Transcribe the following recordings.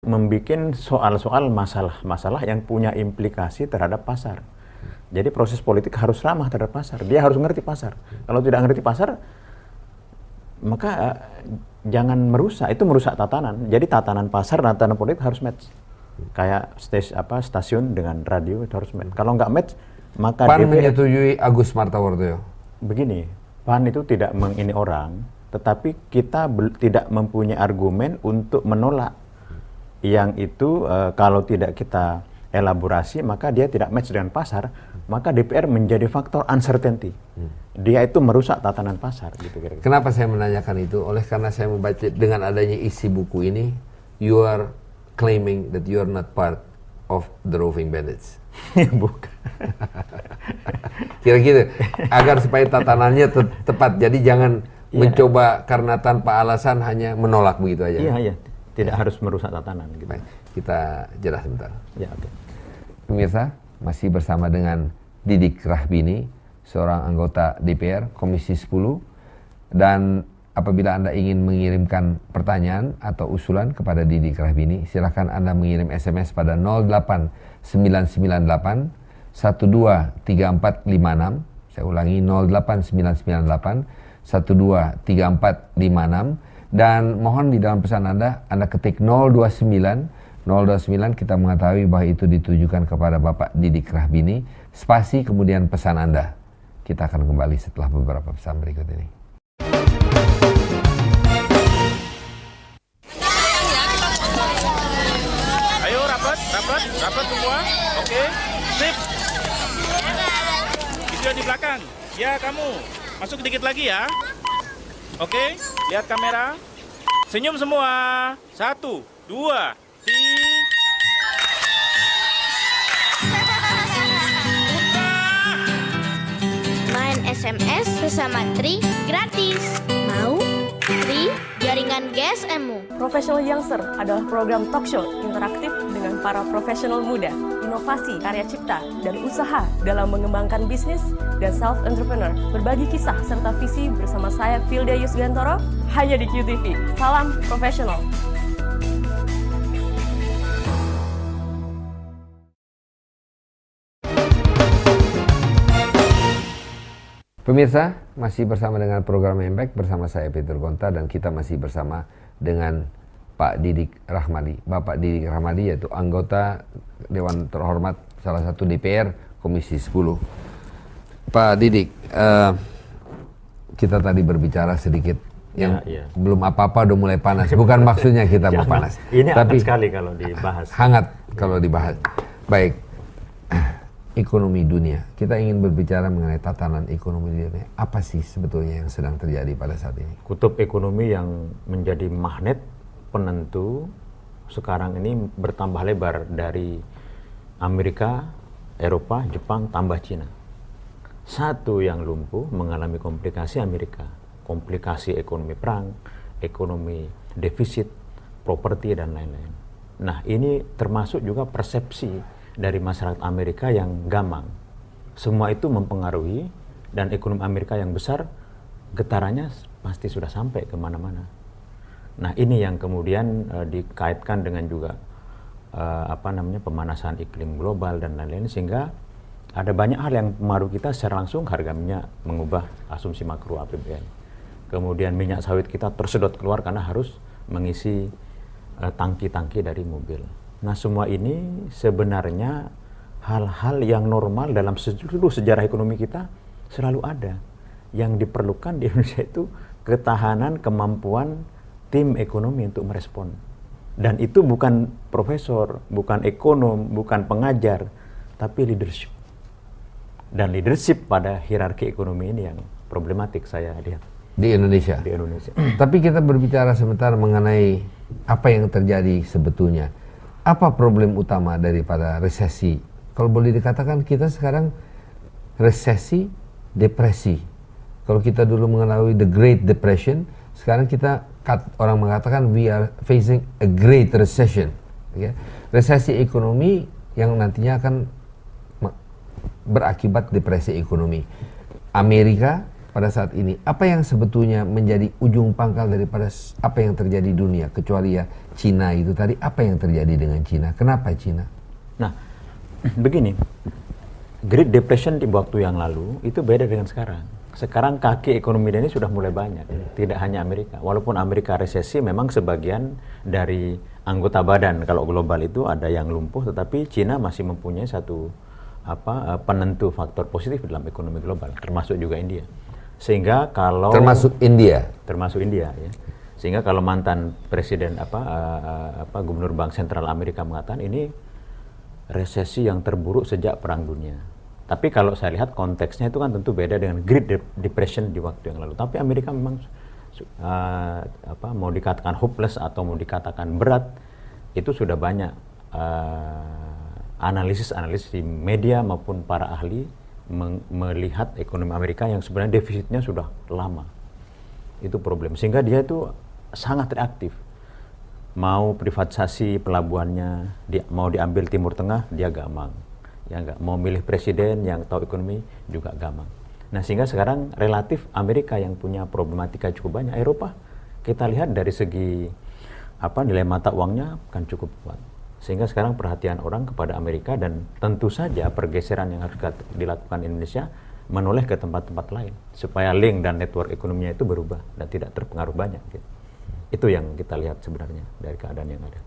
membuat soal-soal masalah-masalah yang punya implikasi terhadap pasar. Jadi proses politik harus ramah terhadap pasar. Dia harus ngerti pasar. Kalau tidak ngerti pasar, maka jangan merusak. Itu merusak tatanan. Jadi tatanan pasar dan tatanan politik harus match. Kayak stasiun dengan radio itu harus match. Kalau nggak match, maka PAN menyetujui Agus Martowardoyo. Begini, PAN itu tidak mengini orang, tetapi kita tidak mempunyai argumen untuk menolak. Yang itu kalau tidak kita elaborasi, maka dia tidak match dengan pasar, maka DPR menjadi faktor uncertainty. Dia itu merusak tatanan pasar. Gitu kira-kira. Kenapa saya menanyakan itu? Karena saya membaca dengan adanya isi buku ini, you are claiming that you are not part of the roving bandits. Bukan. Kira-kira agar supaya tatanannya tepat. Jadi jangan mencoba karena tanpa alasan hanya menolak begitu aja. Iya. Tidak harus merusak tatanan. Gitu. Baik, kita jeda sebentar. Ya, oke. Pemirsa, masih bersama dengan Didik Rahbini, seorang anggota DPR Komisi 10. Dan apabila Anda ingin mengirimkan pertanyaan atau usulan kepada Didik Rahbini, silakan Anda mengirim SMS pada 08998 123456. Saya ulangi, 08998 123456. Dan mohon di dalam pesan Anda ketik 029 kita mengetahui bahwa itu ditujukan kepada Bapak Didik Rahbini, spasi kemudian pesan Anda. Kita akan kembali setelah beberapa pesan berikut ini. Ayo rapat semua. Oke, sip. Itu di belakang. Ya, kamu masuk sedikit lagi ya. Oke, lihat kamera. Senyum semua. 1, 2, 3. Main SMS bersama Tri gratis. Mau? Tri, jaringan GSM-mu. Professional Youngster adalah program talk show interaktif dengan para profesional muda, inovasi, karya cipta, dan usaha dalam mengembangkan bisnis dan self-entrepreneur. Berbagi kisah serta visi bersama saya, Filda Yusgantoro, hanya di QTV. Salam profesional. Pemirsa, masih bersama dengan program Impact bersama saya Peter Gonta, dan kita masih bersama dengan Pak Didik Rahmadi. Bapak Didik Rahmadi yaitu anggota Dewan Terhormat salah satu DPR Komisi 10. Pak Didik, kita tadi berbicara sedikit yang belum apa-apa udah mulai panas. Bukan maksudnya kita mau panas. Ini tapi hangat sekali kalau dibahas. Hangat kalau dibahas. Baik. Ekonomi dunia. Kita ingin berbicara mengenai tatanan ekonomi dunia. Apa sih sebetulnya yang sedang terjadi pada saat ini? Kutub ekonomi yang menjadi magnet penentu sekarang ini bertambah lebar dari Amerika, Eropa, Jepang, tambah Cina. Satu yang lumpuh mengalami komplikasi Amerika. Komplikasi ekonomi perang, ekonomi defisit, properti, dan lain-lain. Nah, ini termasuk juga persepsi dari masyarakat Amerika yang gamang. Semua itu mempengaruhi, dan ekonomi Amerika yang besar, getarannya pasti sudah sampai kemana-mana. Nah, ini yang kemudian dikaitkan dengan juga pemanasan iklim global dan lain-lain, sehingga ada banyak hal yang mempengaruhi kita secara langsung. Harga minyak mengubah asumsi makro APBN. Kemudian minyak sawit kita tersedot keluar karena harus mengisi tangki-tangki dari mobil. Nah, semua ini sebenarnya hal-hal yang normal dalam seluruh sejarah ekonomi kita selalu ada. Yang diperlukan di Indonesia itu ketahanan, kemampuan tim ekonomi untuk merespon. Dan itu bukan profesor, bukan ekonom, bukan pengajar, tapi leadership. Dan leadership pada hierarki ekonomi ini yang problematik saya lihat. Di Indonesia? Di Indonesia. Tapi kita berbicara sebentar mengenai apa yang terjadi sebetulnya. Apa problem utama daripada resesi? Kalau boleh dikatakan kita sekarang resesi, depresi. Kalau kita dulu mengalami the Great Depression, sekarang kita orang mengatakan we are facing a great recession. Okay? Resesi ekonomi yang nantinya akan berakibat depresi ekonomi. Amerika pada saat ini, apa yang sebetulnya menjadi ujung pangkal daripada apa yang terjadi di dunia, kecuali ya Cina itu tadi, apa yang terjadi dengan Cina? Kenapa Cina? Nah, begini, Great Depression di waktu yang lalu itu beda dengan sekarang. Sekarang kaki ekonomi ini sudah mulai banyak, tidak hanya Amerika. Walaupun Amerika resesi, memang sebagian dari anggota badan kalau global itu ada yang lumpuh, tetapi Cina masih mempunyai satu penentu faktor positif dalam ekonomi global, termasuk juga India. Sehingga kalau termasuk India ya. Sehingga kalau mantan presiden gubernur Bank Sentral Amerika mengatakan ini resesi yang terburuk sejak Perang Dunia. Tapi kalau saya lihat konteksnya itu kan tentu beda dengan Great Depression di waktu yang lalu. Tapi Amerika memang mau dikatakan hopeless atau mau dikatakan berat, itu sudah banyak analisis di media maupun para ahli melihat ekonomi Amerika yang sebenarnya defisitnya sudah lama. Itu problem. Sehingga dia itu sangat reaktif. Mau privatisasi pelabuhannya, mau diambil Timur Tengah, dia gamang. Ya enggak, mau milih presiden yang tahu ekonomi juga gamang. Nah, sehingga sekarang relatif Amerika yang punya problematika cukup banyak. Eropa kita lihat dari segi nilai mata uangnya kan cukup kuat. Sehingga sekarang perhatian orang kepada Amerika, dan tentu saja pergeseran yang harus dilakukan Indonesia menoleh ke tempat-tempat lain supaya link dan network ekonominya itu berubah dan tidak terpengaruh banyak gitu. Itu yang kita lihat sebenarnya dari keadaan yang ada.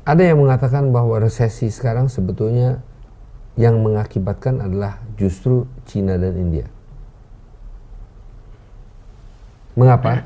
Ada yang mengatakan bahwa resesi sekarang sebetulnya yang mengakibatkan adalah justru Cina dan India. Mengapa?